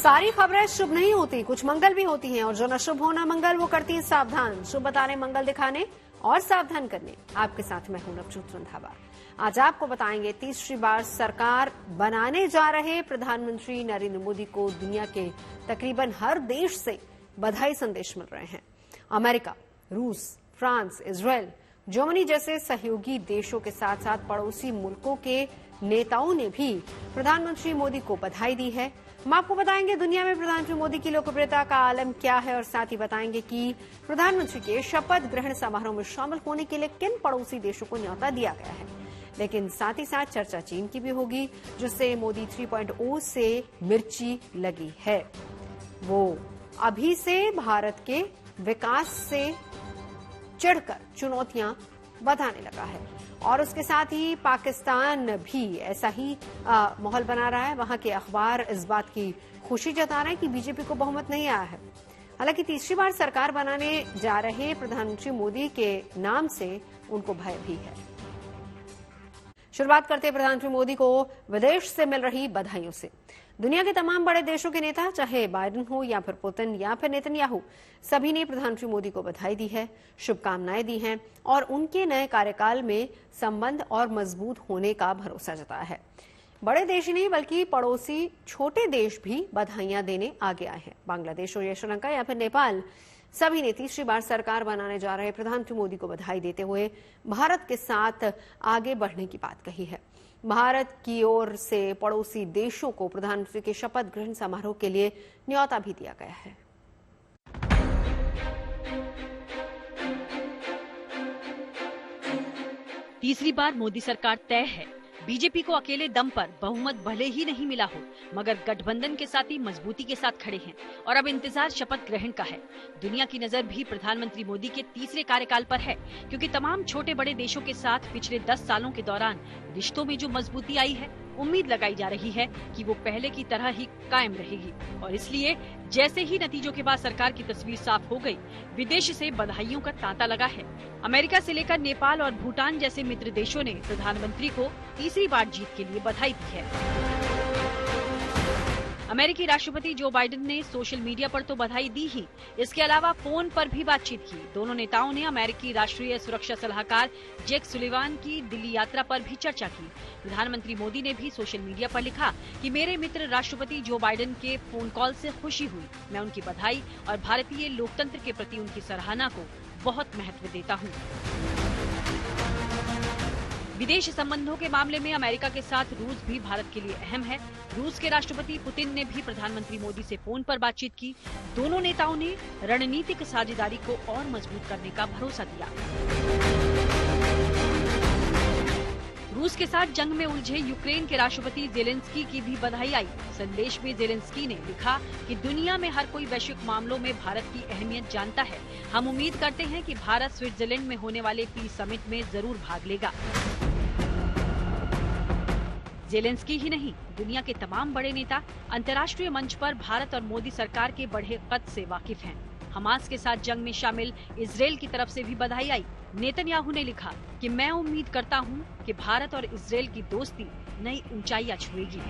सारी खबरें शुभ नहीं होती, कुछ मंगल भी होती हैं और जो न शुभ होना मंगल वो करती है सावधान। शुभ बताने, मंगल दिखाने और सावधान करने। आपके साथ मैं हूं नवजोत रंधावा। आज आपको बताएंगे तीसरी बार सरकार बनाने जा रहे प्रधानमंत्री नरेंद्र मोदी को दुनिया के तकरीबन हर देश से बधाई संदेश मिल रहे हैं। अमेरिका, रूस, फ्रांस, इजरायल, जर्मनी जैसे सहयोगी देशों के साथ साथ पड़ोसी मुल्कों के नेताओं ने भी प्रधानमंत्री मोदी को बधाई दी है। हम आपको बताएंगे दुनिया में प्रधानमंत्री मोदी की लोकप्रियता का आलम क्या है और साथ ही बताएंगे कि प्रधानमंत्री के शपथ ग्रहण समारोह में शामिल होने के लिए किन पड़ोसी देशों को न्योता दिया गया है। लेकिन साथ ही साथ चर्चा चीन की भी होगी, जिससे मोदी 3.0 से मिर्ची लगी है। वो अभी से भारत के विकास से चिढ़कर चुनौतियां बताने लगा है और उसके साथ ही पाकिस्तान भी ऐसा ही माहौल बना रहा है। वहां के अखबार इस बात की खुशी जता रहे हैं कि बीजेपी को बहुमत नहीं आया है। हालांकि तीसरी बार सरकार बनाने जा रहे प्रधानमंत्री मोदी के नाम से उनको भय भी है। शुरुआत करते हैं प्रधानमंत्री मोदी को विदेश से मिल रही बधाइयों से। दुनिया के तमाम बड़े देशों के नेता, चाहे बाइडेन हो या फिर पुतिन या फिर नेतन्याहू, सभी ने प्रधानमंत्री मोदी को बधाई दी है, शुभकामनाएं दी हैं और उनके नए कार्यकाल में संबंध और मजबूत होने का भरोसा जताया है। बड़े देश ही नहीं बल्कि पड़ोसी छोटे देश भी बधाइयां देने आगे आए हैं। बांग्लादेश और या श्रीलंका या फिर नेपाल, सभी ने तीसरी बार सरकार बनाने जा रहे प्रधानमंत्री मोदी को बधाई देते हुए भारत के साथ आगे बढ़ने की बात कही है। भारत की ओर से पड़ोसी देशों को प्रधानमंत्री के शपथ ग्रहण समारोह के लिए न्योता भी दिया गया है। तीसरी बार मोदी सरकार तय है। बीजेपी को अकेले दम पर बहुमत भले ही नहीं मिला हो, मगर गठबंधन के साथ ही मजबूती के साथ खड़े हैं और अब इंतजार शपथ ग्रहण का है। दुनिया की नजर भी प्रधानमंत्री मोदी के तीसरे कार्यकाल पर है, क्योंकि तमाम छोटे बड़े देशों के साथ पिछले 10 सालों के दौरान रिश्तों में जो मजबूती आई है, उम्मीद लगाई जा रही है कि वो पहले की तरह ही कायम रहेगी। और इसलिए जैसे ही नतीजों के बाद सरकार की तस्वीर साफ हो गई, विदेश से बधाइयों का तांता लगा है। अमेरिका से लेकर नेपाल और भूटान जैसे मित्र देशों ने प्रधानमंत्री को तीसरी बार जीत के लिए बधाई दी है। अमेरिकी राष्ट्रपति जो बाइडेन ने सोशल मीडिया पर तो बधाई दी ही, इसके अलावा फोन पर भी बातचीत की। दोनों नेताओं ने अमेरिकी राष्ट्रीय सुरक्षा सलाहकार जेक सुलिवान की दिल्ली यात्रा पर भी चर्चा की। प्रधानमंत्री मोदी ने भी सोशल मीडिया पर लिखा कि मेरे मित्र राष्ट्रपति जो बाइडेन के फोन कॉल से खुशी हुई। मैं उनकी बधाई और भारतीय लोकतंत्र के प्रति उनकी सराहना को बहुत महत्व देता हूँ। विदेश संबंधों के मामले में अमेरिका के साथ रूस भी भारत के लिए अहम है। रूस के राष्ट्रपति पुतिन ने भी प्रधानमंत्री मोदी से फोन पर बातचीत की। दोनों नेताओं ने रणनीतिक साझेदारी को और मजबूत करने का भरोसा दिया। रूस के साथ जंग में उलझे यूक्रेन के राष्ट्रपति जेलेंस्की की भी बधाई आई। संदेश में जेलेंस्की ने लिखा कि दुनिया में हर कोई वैश्विक मामलों में भारत की अहमियत जानता है। हम उम्मीद करते हैं कि भारत स्विट्जरलैंड में होने वाले पीस समिट में जरूर भाग लेगा। जेलेंस्की ही नहीं, दुनिया के तमाम बड़े नेता अंतर्राष्ट्रीय मंच पर भारत और मोदी सरकार के बढ़े कद से वाकिफ हैं। हमास के साथ जंग में शामिल इजरायल की तरफ से भी बधाई आई। नेतन्याहू ने लिखा कि मैं उम्मीद करता हूं कि भारत और इजरायल की दोस्ती नई ऊंचाइयां छुएगी।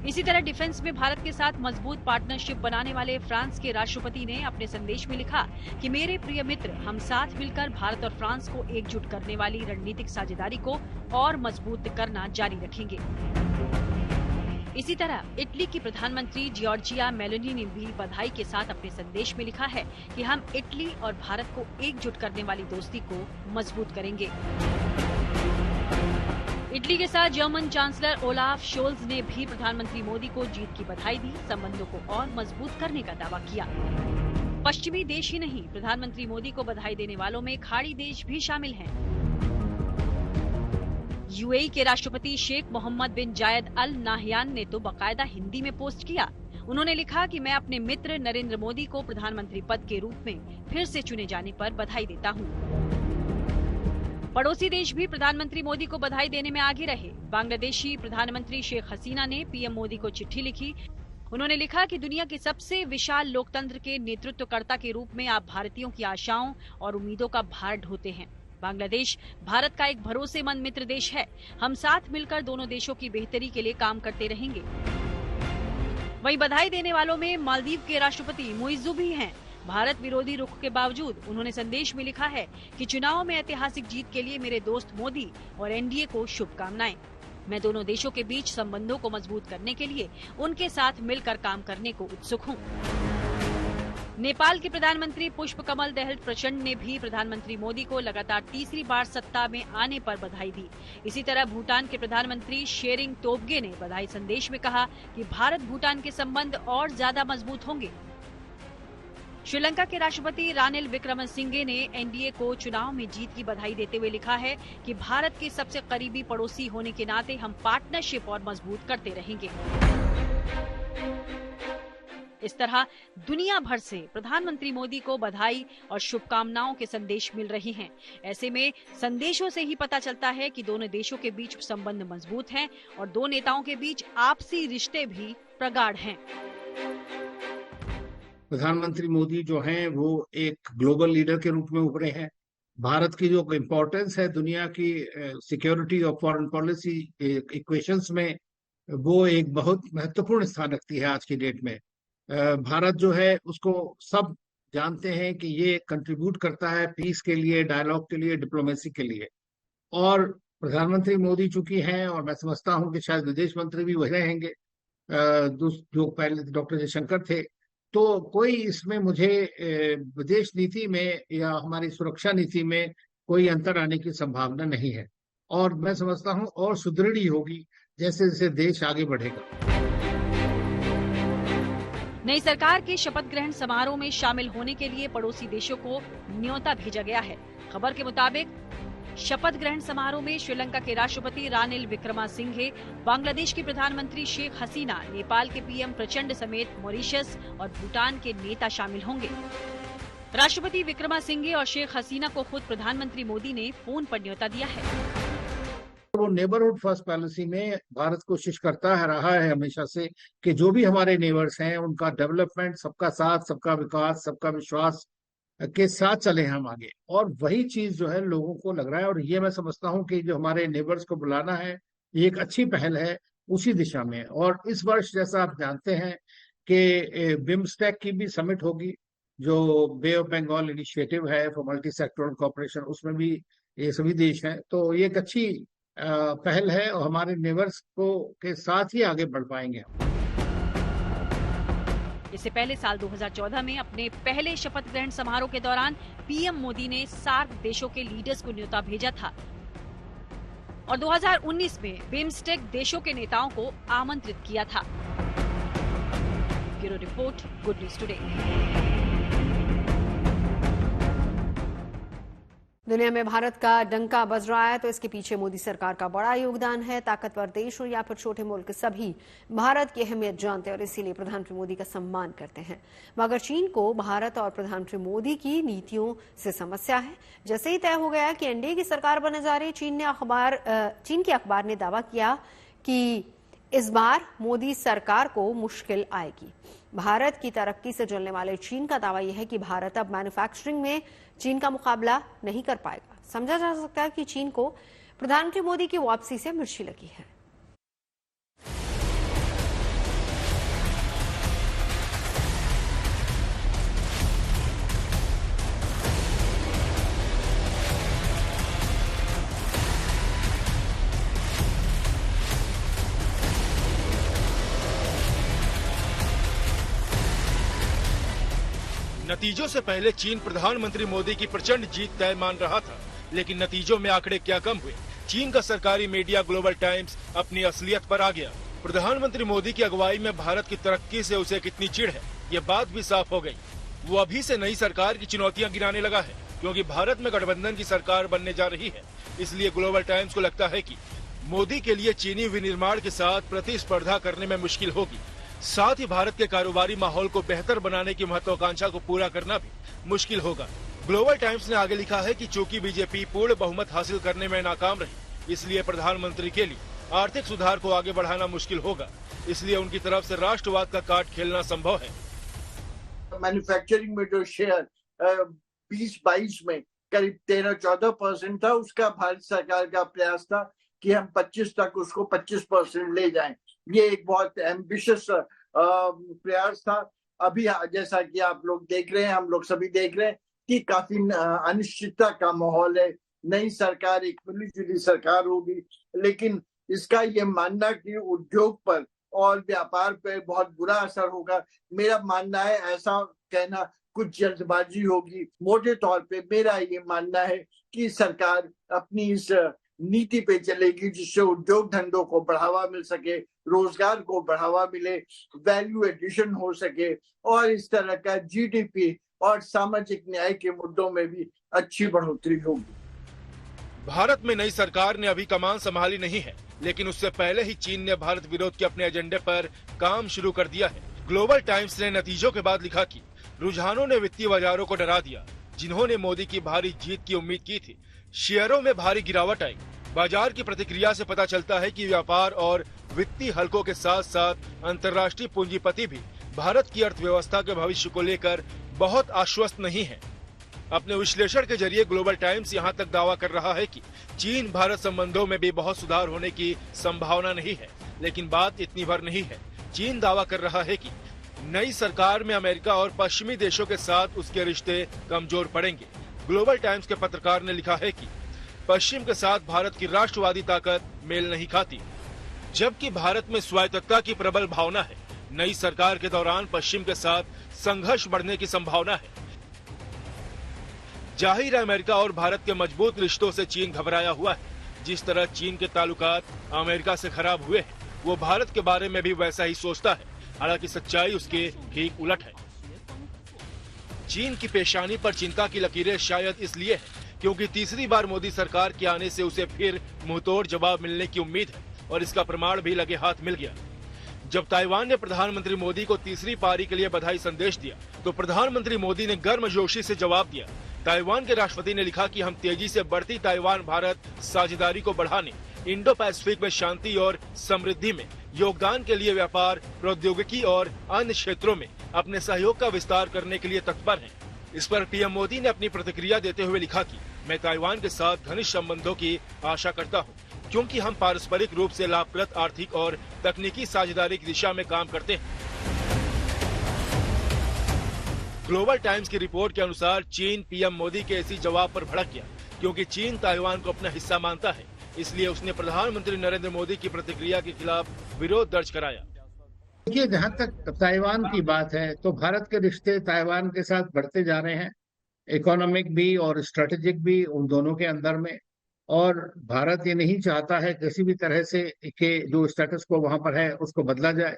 इसी तरह डिफेंस में भारत के साथ मजबूत पार्टनरशिप बनाने वाले फ्रांस के राष्ट्रपति ने अपने संदेश में लिखा कि मेरे प्रिय मित्र, हम साथ मिलकर भारत और फ्रांस को एकजुट करने वाली रणनीतिक साझेदारी को और मजबूत करना जारी रखेंगे। इसी तरह इटली की प्रधानमंत्री जॉर्जिया मेलोनी ने भी बधाई के साथ अपने संदेश में लिखा है कि हम इटली और भारत को एकजुट करने वाली दोस्ती को मजबूत करेंगे। इटली के साथ जर्मन चांसलर ओलाफ शोल्ज ने भी प्रधानमंत्री मोदी को जीत की बधाई दी, संबंधों को और मजबूत करने का दावा किया। पश्चिमी देश ही नहीं, प्रधानमंत्री मोदी को बधाई देने वालों में खाड़ी देश भी शामिल हैं। यूएई के राष्ट्रपति शेख मोहम्मद बिन जायद अल नाहयान ने तो बाकायदा हिंदी में पोस्ट किया। उन्होंने लिखा कि मैं अपने मित्र नरेंद्र मोदी को प्रधानमंत्री पद के रूप में फिर से चुने जाने पर बधाई देता हूँ। पड़ोसी देश भी प्रधानमंत्री मोदी को बधाई देने में आगे रहे। बांग्लादेशी प्रधानमंत्री शेख हसीना ने पीएम मोदी को चिट्ठी लिखी। उन्होंने लिखा कि दुनिया के सबसे विशाल लोकतंत्र के नेतृत्वकर्ता के रूप में आप भारतीयों की आशाओं और उम्मीदों का भार ढोते हैं। बांग्लादेश भारत का एक भरोसेमंद मित्र देश है। हम साथ मिलकर दोनों देशों की बेहतरी के लिए काम करते रहेंगे। वहीं बधाई देने वालों में मालदीव के राष्ट्रपति मुइज्जू भी हैं। भारत विरोधी रुख के बावजूद उन्होंने संदेश में लिखा है कि चुनाव में ऐतिहासिक जीत के लिए मेरे दोस्त मोदी और एनडीए को शुभकामनाएं। मैं दोनों देशों के बीच संबंधों को मजबूत करने के लिए उनके साथ मिलकर काम करने को उत्सुक हूँ। नेपाल के प्रधानमंत्री पुष्प कमल दहल प्रचंड ने भी प्रधानमंत्री मोदी को लगातार तीसरी बार सत्ता में आने पर बधाई दी। इसी तरह भूटान के प्रधानमंत्री शेरिंग तोब्गे ने बधाई संदेश में कहा कि भारत भूटान के संबंध और ज्यादा मजबूत होंगे। श्रीलंका के राष्ट्रपति रानिल विक्रमसिंघे ने एनडीए को चुनाव में जीत की बधाई देते हुए लिखा है कि भारत के सबसे करीबी पड़ोसी होने के नाते हम पार्टनरशिप और मजबूत करते रहेंगे। इस तरह दुनिया भर से प्रधानमंत्री मोदी को बधाई और शुभकामनाओं के संदेश मिल रहे हैं। ऐसे में संदेशों से ही पता चलता है कि दोनों देशों के बीच संबंध मजबूत हैं और दो नेताओं के बीच आपसी रिश्ते भी प्रगाढ़ हैं। प्रधानमंत्री मोदी जो हैं वो एक ग्लोबल लीडर के रूप में उभरे हैं। भारत की जो इम्पोर्टेंस है दुनिया की सिक्योरिटी और फॉरेन पॉलिसी इक्वेशंस में, वो एक बहुत महत्वपूर्ण स्थान रखती है आज की डेट में। भारत जो है उसको सब जानते हैं कि ये कंट्रीब्यूट करता है पीस के लिए, डायलॉग के लिए, डिप्लोमेसी के लिए। और प्रधानमंत्री मोदी चूंकि हैं, और मैं समझता हूं कि शायद विदेश मंत्री भी वही रहेंगे जो पहले डॉक्टर जयशंकर थे, तो कोई इसमें मुझे विदेश नीति में या हमारी सुरक्षा नीति में कोई अंतर आने की संभावना नहीं है। और मैं समझता हूं और सुदृढ़ ही होगी जैसे जैसे देश आगे बढ़ेगा। नई सरकार के शपथ ग्रहण समारोह में शामिल होने के लिए पड़ोसी देशों को न्योता भेजा गया है। खबर के मुताबिक शपथ ग्रहण समारोह में श्रीलंका के राष्ट्रपति रानिल विक्रमसिंघे, बांग्लादेश की प्रधानमंत्री शेख हसीना, नेपाल के पीएम प्रचंड समेत मॉरिशस और भूटान के नेता शामिल होंगे। राष्ट्रपति विक्रमसिंघे और शेख हसीना को खुद प्रधानमंत्री मोदी ने फोन पर न्योता दिया है। वो नेबरहुड फर्स्ट पॉलिसी में भारत कोशिश करता है रहा है हमेशा से कि जो भी हमारे नेबर्स हैं उनका डेवलपमेंट, सबका साथ, सबका विकास, सबका विश्वास के साथ चले हम आगे। और वही चीज जो है लोगों को लग रहा है, और ये मैं समझता हूँ कि जो हमारे नेबर्स को बुलाना है ये एक अच्छी पहल है उसी दिशा में। और इस वर्ष जैसा आप जानते हैं कि बिम्स्टेक की भी समिट होगी, जो बे ऑफ बंगाल इनिशिएटिव है फॉर मल्टी सेक्टोरल कोऑपरेशन, उसमें भी ये सभी देश हैं। तो ये एक अच्छी पहल है और हमारे नेबर्स को के साथ ही आगे बढ़ पाएंगे। इससे पहले साल 2014 में अपने पहले शपथ ग्रहण समारोह के दौरान पीएम मोदी ने सार्क देशों के लीडर्स को न्योता भेजा था और 2019 में बिम्स्टेक देशों के नेताओं को आमंत्रित किया था। Bureau report, good news today. दुनिया में भारत का डंका बज रहा है तो इसके पीछे मोदी सरकार का बड़ा योगदान है। ताकतवर देश हो या फिर छोटे मुल्क, सभी भारत की अहमियत जानते हैं और इसीलिए प्रधानमंत्री मोदी का सम्मान करते हैं। मगर चीन को भारत और प्रधानमंत्री मोदी की नीतियों से समस्या है। जैसे ही तय हो गया कि एनडीए की सरकार बनने जा रही, चीन के अखबार ने दावा किया कि इस बार मोदी सरकार को मुश्किल आएगी। भारत की तरक्की से जलने वाले चीन का दावा यह है कि भारत अब मैन्युफैक्चरिंग में चीन का मुकाबला नहीं कर पाएगा। समझा जा सकता है कि चीन को प्रधानमंत्री मोदी की वापसी से मिर्ची लगी है। नतीजों से पहले चीन प्रधानमंत्री मोदी की प्रचंड जीत तय मान रहा था, लेकिन नतीजों में आंकड़े क्या कम हुए। चीन का सरकारी मीडिया ग्लोबल टाइम्स अपनी असलियत पर आ गया। प्रधानमंत्री मोदी की अगुवाई में भारत की तरक्की से उसे कितनी चिढ़ है, ये बात भी साफ हो गई। वो अभी से नई सरकार की चुनौतियां गिनाने लगा है, क्योंकि भारत में गठबंधन की सरकार बनने जा रही है। इसलिए ग्लोबल टाइम्स को लगता है कि मोदी के लिए चीनी विनिर्माण के साथ प्रतिस्पर्धा करने में मुश्किल होगी। साथ ही भारत के कारोबारी माहौल को बेहतर बनाने की महत्वाकांक्षा को पूरा करना भी मुश्किल होगा। ग्लोबल टाइम्स ने आगे लिखा है कि चूंकि बीजेपी पूर्ण बहुमत हासिल करने में नाकाम रही, इसलिए प्रधानमंत्री के लिए आर्थिक सुधार को आगे बढ़ाना मुश्किल होगा। इसलिए उनकी तरफ से राष्ट्रवाद का कार्ड खेलना संभव है। मैन्युफैक्चरिंग में जो शेयर 2022 में करीब 13-14% था, उसका भारत सरकार का प्रयास था कि हम 25 तक उसको 25% ले जाएं। ये एक बहुत एम्बिशियस प्रयास था। अभी जैसा कि आप लोग देख रहे हैं, हम लोग सभी देख रहे हैं कि काफी अनिश्चितता का माहौल है। नई सरकार एक मिलीजुली सरकार होगी, लेकिन इसका ये मानना कि उद्योग पर और व्यापार पर बहुत बुरा असर होगा, मेरा मानना है ऐसा कहना कुछ जल्दबाजी होगी। मोटे तौर पे मेरा ये मानना है कि सरकार अपनी इस नीति पे चलेगी जिससे उद्योग धंधों को बढ़ावा मिल सके, रोजगार को बढ़ावा मिले, वैल्यू एडिशन हो सके और इस तरह का जीडीपी और सामाजिक न्याय के मुद्दों में भी अच्छी बढ़ोतरी होगी। भारत में नई सरकार ने अभी कमान संभाली नहीं है, लेकिन उससे पहले ही चीन ने भारत विरोध के अपने एजेंडे पर काम शुरू कर दिया है। ग्लोबल टाइम्स ने नतीजों के बाद लिखा कि रुझानों ने वित्तीय बाजारों को डरा दिया। जिन्होंने मोदी की भारी जीत की उम्मीद की थी, शेयरों में भारी गिरावट आई। बाजार की प्रतिक्रिया से पता चलता है कि व्यापार और वित्तीय हलकों के साथ साथ अंतर्राष्ट्रीय पूंजीपति भी भारत की अर्थव्यवस्था के भविष्य को लेकर बहुत आश्वस्त नहीं है। अपने विश्लेषण के जरिए ग्लोबल टाइम्स यहां तक दावा कर रहा है कि चीन भारत संबंधों में भी बहुत सुधार होने की संभावना नहीं है, लेकिन बात इतनी भर नहीं है। चीन दावा कर रहा है कि नई सरकार में अमेरिका और पश्चिमी देशों के साथ उसके रिश्ते कमजोर पड़ेंगे। ग्लोबल टाइम्स के पत्रकार ने लिखा है कि पश्चिम के साथ भारत की राष्ट्रवादी ताकत मेल नहीं खाती, जबकि भारत में स्वायत्तता की प्रबल भावना है। नई सरकार के दौरान पश्चिम के साथ संघर्ष बढ़ने की संभावना है। जाहिर है अमेरिका और भारत के मजबूत रिश्तों से चीन घबराया हुआ है। जिस तरह चीन के ताल्लुकात अमेरिका से खराब हुए हैं, वो भारत के बारे में भी वैसा ही सोचता है। हालांकि सच्चाई उसके ठीक उलट है। चीन की पेशानी पर चिंता की लकीरें शायद इसलिए है क्योंकि तीसरी बार मोदी सरकार के आने से उसे फिर मुंहतोड़ जवाब मिलने की उम्मीद है और इसका प्रमाण भी लगे हाथ मिल गया। जब ताइवान ने प्रधानमंत्री मोदी को तीसरी पारी के लिए बधाई संदेश दिया तो प्रधानमंत्री मोदी ने गर्मजोशी से जवाब दिया। ताइवान के राष्ट्रपति ने लिखा कि हम तेजी से बढ़ती ताइवान भारत साझेदारी को बढ़ाने, इंडो पैसिफिक में शांति और समृद्धि में योगदान के लिए व्यापार, प्रौद्योगिकी और अन्य क्षेत्रों में अपने सहयोग का विस्तार करने के लिए तत्पर हैं। इस पर पीएम मोदी ने अपनी प्रतिक्रिया देते हुए लिखा कि मैं ताइवान के साथ घनिष्ठ संबंधों की आशा करता हूं, क्योंकि हम पारस्परिक रूप से लाभप्रद आर्थिक और तकनीकी साझेदारी की दिशा में काम करते हैं। ग्लोबल टाइम्स की रिपोर्ट के अनुसार चीन पीएम मोदी के इसी जवाब पर भड़क गया, क्योंकि चीन ताइवान को अपना हिस्सा मानता है। इसलिए उसने प्रधानमंत्री नरेंद्र मोदी की प्रतिक्रिया के खिलाफ विरोध दर्ज कराया। देखिए, जहां तक ताइवान की बात है तो भारत के रिश्ते ताइवान के साथ बढ़ते जा रहे हैं, इकोनॉमिक भी और स्ट्रेटेजिक भी, उन दोनों के अंदर में। और भारत ये नहीं चाहता है किसी भी तरह से के जो स्टेटस को वहां पर है उसको बदला जाए,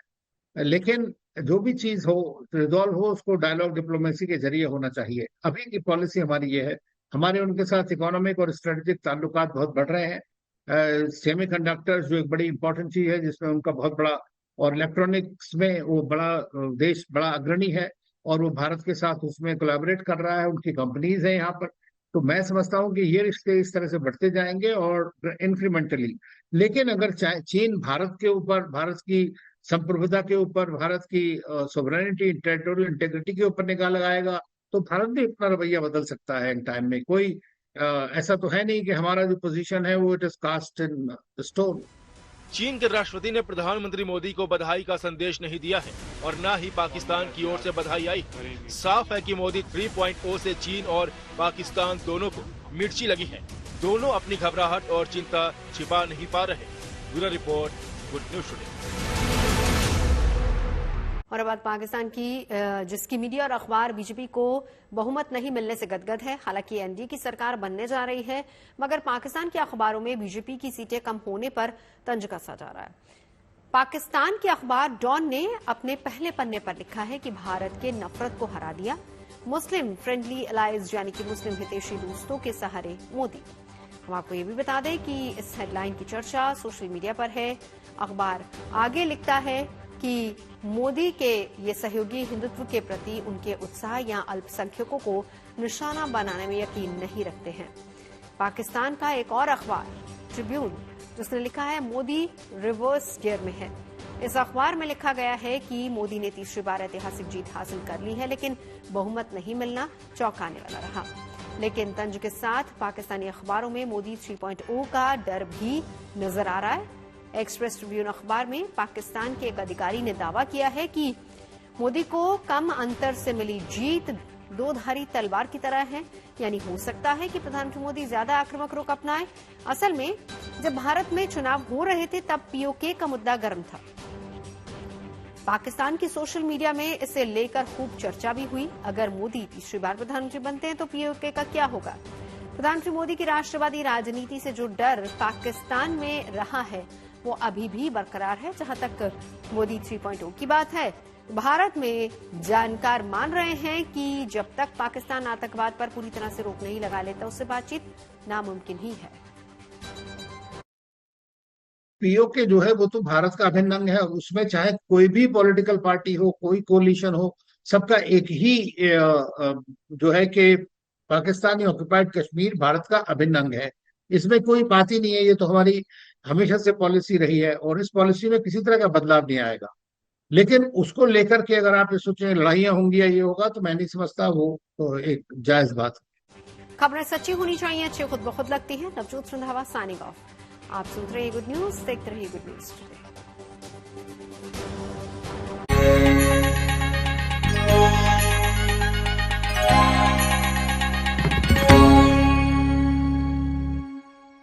लेकिन जो भी चीज हो, रिजॉल्व हो, उसको डायलॉग डिप्लोमेसी के जरिए होना चाहिए। अभी की पॉलिसी हमारी ये है। हमारे उनके साथ इकोनॉमिक और स्ट्रेटेजिक ताल्लुकात बहुत बढ़ रहे हैं। सेमीकंडक्टर्स जो एक बड़ी इंपॉर्टेंट चीज है जिसमें उनका बहुत बड़ा, और इलेक्ट्रॉनिक्स में वो बड़ा देश बड़ा अग्रणी है और वो भारत के साथ उसमें कोलैबोरेट कर रहा है, उनकी कंपनीज है यहाँ पर। तो मैं समझता हूँ कि ये रिश्ते इस तरह से बढ़ते जाएंगे और इंक्रीमेंटली। लेकिन अगर चीन भारत के ऊपर, भारत की संप्रभुता के ऊपर, भारत की सोवरेनिटी, टेरिटोरियल इंटेग्रिटी के ऊपर निगाह लगाएगा तो भारत भी अपना रवैया बदल सकता है इन टाइम में। कोई ऐसा तो है नहीं कि हमारा जो पोजीशन है वो it is cast in stone. चीन के राष्ट्रपति ने प्रधानमंत्री मोदी को बधाई का संदेश नहीं दिया है और न ही पाकिस्तान की ओर से बधाई आई। साफ है कि मोदी 3.0 से चीन और पाकिस्तान दोनों को मिर्ची लगी है। दोनों अपनी घबराहट और चिंता छिपा नहीं पा रहे। Bureau report, good news today. और अब बात पाकिस्तान की, जिसकी मीडिया और अखबार बीजेपी को बहुमत नहीं मिलने से गदगद है। हालांकि एनडीए की सरकार बनने जा रही है, मगर पाकिस्तान के अखबारों में बीजेपी की सीटें कम होने पर तंज कसा जा रहा है। पाकिस्तान के अखबार डॉन ने अपने पहले पन्ने पर लिखा है कि भारत के नफरत को हरा दिया, मुस्लिम फ्रेंडली अलाइज यानी कि मुस्लिम हितैषी दोस्तों के सहारे मोदी। हम आपको ये भी बता दें कि इस हेडलाइन की चर्चा सोशल मीडिया पर है। अखबार आगे लिखता है कि मोदी के ये सहयोगी हिंदुत्व के प्रति उनके उत्साह या अल्पसंख्यकों को निशाना बनाने में यकीन नहीं रखते हैं। पाकिस्तान का एक और अखबार ट्रिब्यून, जिसने लिखा है मोदी रिवर्स गियर में है। इस अखबार में लिखा गया है कि मोदी ने तीसरी बार ऐतिहासिक जीत हासिल कर ली है, लेकिन बहुमत नहीं मिलना चौंकाने वाला रहा। लेकिन तंज के साथ पाकिस्तानी अखबारों में मोदी 3.0 का डर भी नजर आ रहा है। एक्सप्रेस ट्रिब्यून अखबार में पाकिस्तान के एक अधिकारी ने दावा किया है कि मोदी को कम अंतर से मिली जीत दो धारी तलवार की तरह है, यानी हो सकता है कि प्रधानमंत्री मोदी ज्यादा आक्रामक रुख अपनाए। असल में जब भारत में चुनाव हो रहे थे तब पीओके का मुद्दा गर्म था। पाकिस्तान की सोशल मीडिया में इसे लेकर खूब चर्चा भी हुई। अगर मोदी तीसरी बार प्रधानमंत्री बनते हैं तो पीओके का क्या होगा? प्रधानमंत्री मोदी की राष्ट्रवादी राजनीति से जो डर पाकिस्तान में रहा है वो अभी भी बरकरार है। जहां तक मोदी 3.0 की बात है, भारत में जानकार मान रहे हैं कि जब तक पाकिस्तान आतंकवाद पर पूरी तरह से रोक नहीं लगा लेता उससे बातचीत नामुमकिन ही है। पीओके जो है वो तो भारत का अभिन्न अंग है। उसमें चाहे कोई भी पॉलिटिकल पार्टी हो, कोई कोलिशन हो, सबका एक ही जो है कि पाकिस्तानी ऑक्युपाइड कश्मीर भारत का अभिन्न अंग है। इसमें कोई बात ही नहीं है। ये तो हमारी हमेशा से पॉलिसी रही है और इस पॉलिसी में किसी तरह का बदलाव नहीं आएगा। लेकिन उसको लेकर के अगर आप ये सोचें लड़ाइयां होंगी या ये होगा, तो मैं नहीं समझता वो तो एक जायज बात है। खबरें सच्ची होनी चाहिए, अच्छी खुद ब खुद लगती है। Navjot Randhawa signing off. आप सुन रहे हैं गुड न्यूज, देखते रहिए गुड न्यूज टुडे।